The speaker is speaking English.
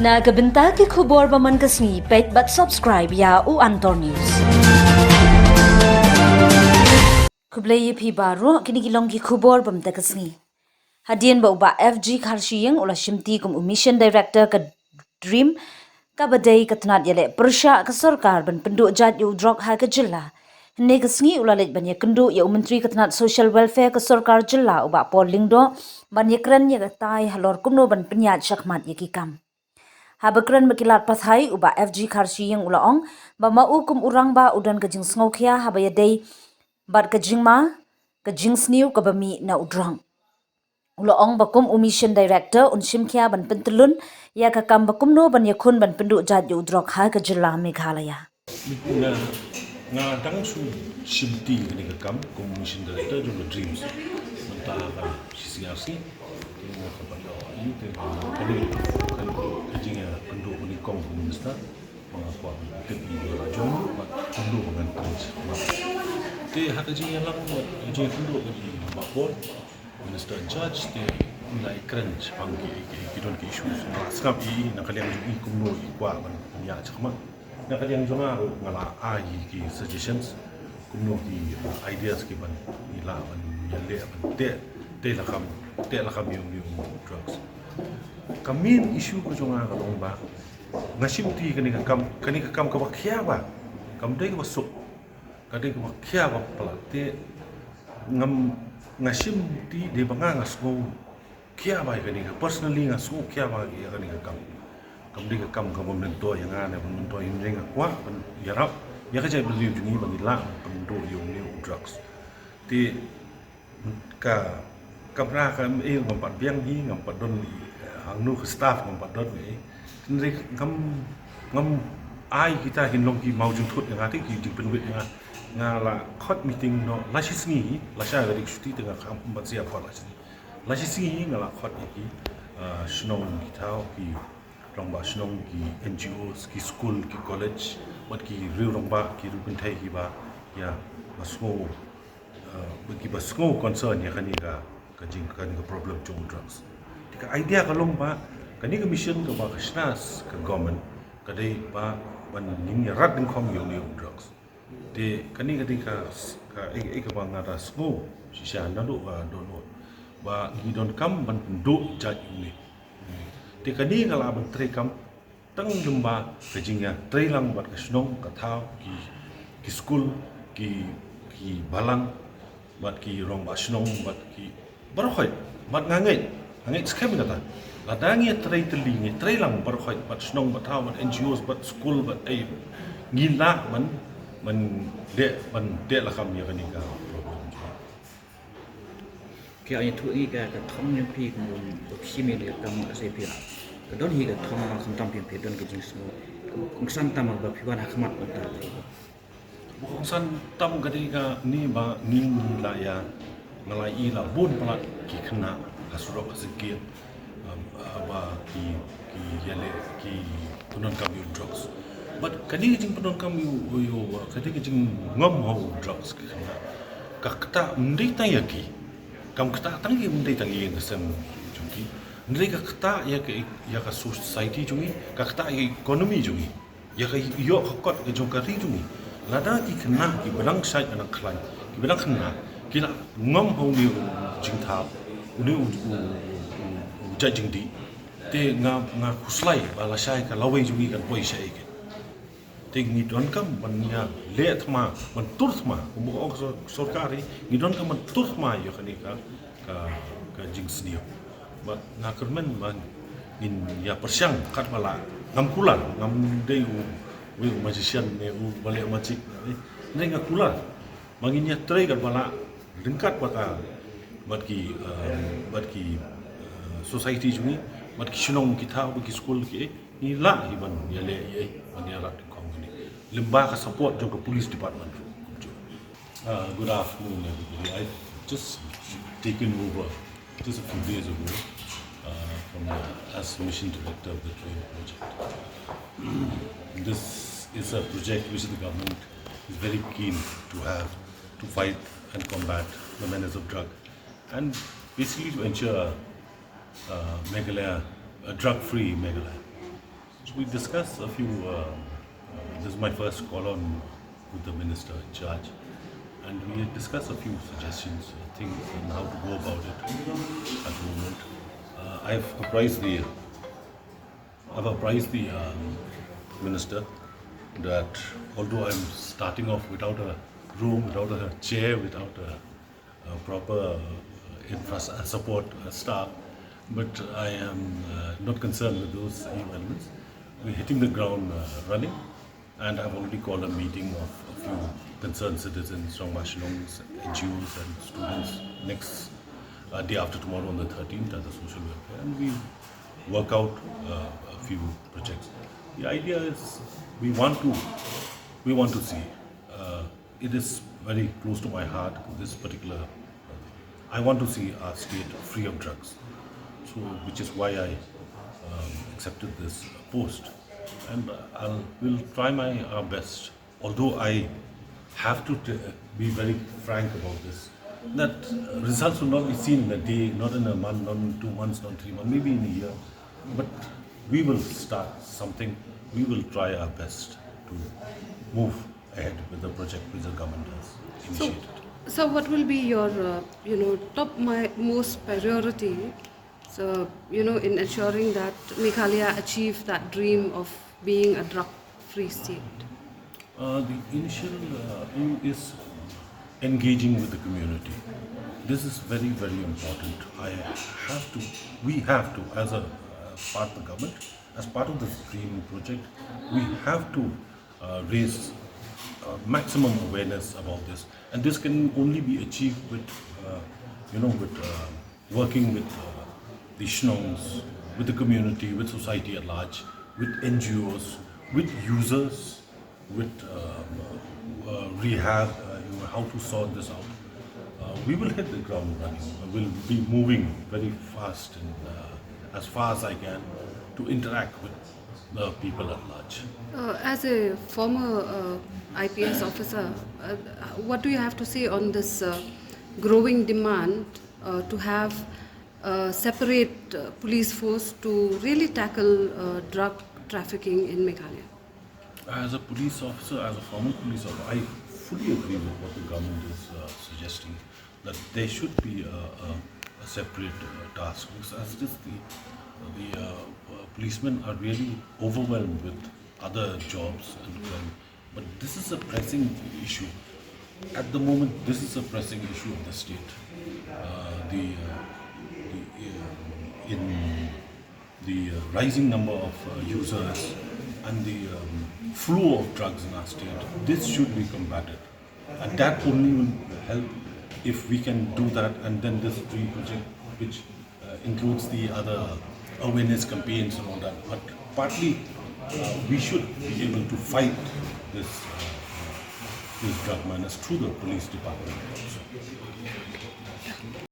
Nagabenta ki khubor baman kasni pet but subscribe ya u Antor News. Kublai phi baro kini kilong ki khubor bam ta kasni. Hadian ba uba FG Kharshiing ula Shimti kum mission director ka dream ka badai ka tnat yale persya ka sarkar ban penduk jat yu drok ha ka jilla. Ne kasni ula lej ban ya kendu ya menteri ka tnat social welfare ka sarkar jilla uba pol lingdo ban ya kran ya tai halor kumno ban penyat syakmat ya kikam. Habakran makilat pathai uba FG Kharshiing ulaong ba maukum urang ba udan kajing sngokia habaya day bat kajing ma kajing sniu kabami na udrang. Ulaong bakum mission director unshimkia ban pentelun ya kakam bakum no ban yakun ban penduk jat yu udrok ha kajila Meghalaya. Nga dang su Shimti ni kakam kum mission director jung dreams mentala ba CCRC nga kapalo yu te kali kajinga penduk ni kong minister mga kwa te bi jong ba penduk ngan punch te hakajinga lang je penduk ni ba pol minister in charge te nai crunch pang ki don ki issues skap i nakaliang i kumno i kwa ban ya chakma nakaliang jonga ro ngala ai ki suggestions kumno ki ideas ki ban ila ban yalle ban te la kam yung drugs kamin issue ko jonga ka long ba ngashimti kani ka kam ka bakhya ba kam dei ka sok ka dei ka bakhya ba pala te ngam ngashimti de banga ngasko kya ba kani ka personally ngasko kya ba kani ka kam dei ka kam men to yang ana men to yung ring kwa ban yarap ya ka jai believe jungi ban ila ban do yung new drugs te ka kapra ka ngam pat biang hi ngam pat don hang nu staff ngam pat don ni nri ngam ai kita hinlong ki mau jung thut nga te ki ding pen wit nga la hot meeting no la shi singi la sha ga dik shuti tengah kam bat sia pha la shi singi nga la hot ki shnong ki thao ki rongba shnong ki NGOs ki school ki college wat ki riu rongba ki rupin thai ki ba ya masmo bagi basko concern ya kani ka kajing kan ka problem chung drugs tika idea ka long ba kani ka mission ka ba kashnas ka government ka dei ba ban ning ya rat dyngkhong yung drugs te kani ka tika ka ka ba ngara sko shisha na do ba ni don kam ban do jat ni te kani ka la ban tre kam tang lumba kajing ya tre lang bat ka snong ka thao ki school ki balang bat ki rong ba snong bat ki barkhoi bat ngangai skam kata ladangi trai telingi trai lang barkhoi bat snong bat thao bat NGOs bat school bat ai ngila man de la kam ya kani ka problem kia ai thu i ka thong nyam pi ko khime le kam ase pi ka don hi ka thong ma sam tam pi don ka jing so kung san tam ba pi wan hakmat ta kung san tam ka ni ba ni la ya ngalai la bun pala ki khna hasuro kasiki ba ki yale ki punon kam yu drugs but kani jing punon kam yu kani jing ngam ho drugs ki khna ka kta ndai ta ya ki kam kta tang ki ndai tang yi ngasam jungi ndai ka kta ya ka society jungi ka kta economy jungi ya ka yo khot ka jong ka ri jungi lada ki khna ki balang sai anak klan ki balang khna kila ngam ho ni jing tha ni u judging di te nga khuslai bala sai ka lawai jungi kan poi sai ke te ni don kam ban ya le thma ban tur thma bu ko sarkari ni don kam tur thma yo khani ka jing sniu ba nga kermen ban in ya persyang kat bala ngam kulan ngam dei u magician ne u bale magic ne nga kulan mangin ya trai kat bala dengkat bat ki society jungi bat ki shnong ki tha ki school ki ni la hi ban ya le ye ban ya rat kong ni limba ka support jo ka police department good afternoon everybody. I just taken over just a few days ago as mission director of the train project. This is a project which the government is very keen to fight and combat the menace of drug, and basically to ensure Meghalaya, a drug-free Meghalaya. So we discussed a few. This is my first call on with the minister in charge, and we had discussed a few suggestions, things, and how to go about it at the moment. I've apprised the minister that although I'm starting off without a room, without a chair, without a proper support staff, but I am not concerned with those elements. We're hitting the ground running, and I've already called a meeting of a few concerned citizens from Kharshiing, NGOs and students next day after tomorrow on the 13th at the social welfare, and we work out a few projects. The idea is we want to see. It is very close to my heart. This particular, I want to see our state free of drugs. So, which is why I accepted this post, and will try our best. Although I have to be very frank about this, that results will not be seen in a day, not in a month, not in 2 months, not 3 months, maybe in a year. But we will start something. We will try our best to move ahead with the project which the government has initiated. So what will be your, most priority, so, in ensuring that Meghalaya achieve that dream of being a drug-free state? The initial aim is engaging with the community. This is very, very important. We have to, as a part of the government, as part of this dream project, we have to raise maximum awareness about this, and this can only be achieved with, working with the shnongs, with the community, with society at large, with NGOs, with users, with rehab, how to sort this out. We will hit the ground running. We'll be moving very fast and as far as I can to interact with the people at large. As a former IPS officer, what do you have to say on this growing demand to have a separate police force to really tackle drug trafficking in Meghalaya? As a police officer, as a former police officer, I fully agree with what the government is suggesting, that there should be a separate task force, as it is the policemen are really overwhelmed with other jobs and crime. But this is a pressing issue. At the moment, this is a pressing issue of the state. The rising number of users and the flow of drugs in our state, this should be combated. And that only will help if we can do that, and then this dream project, which includes the other awareness campaigns and all that. But partly, we should be able to fight this drug menace through the police department also.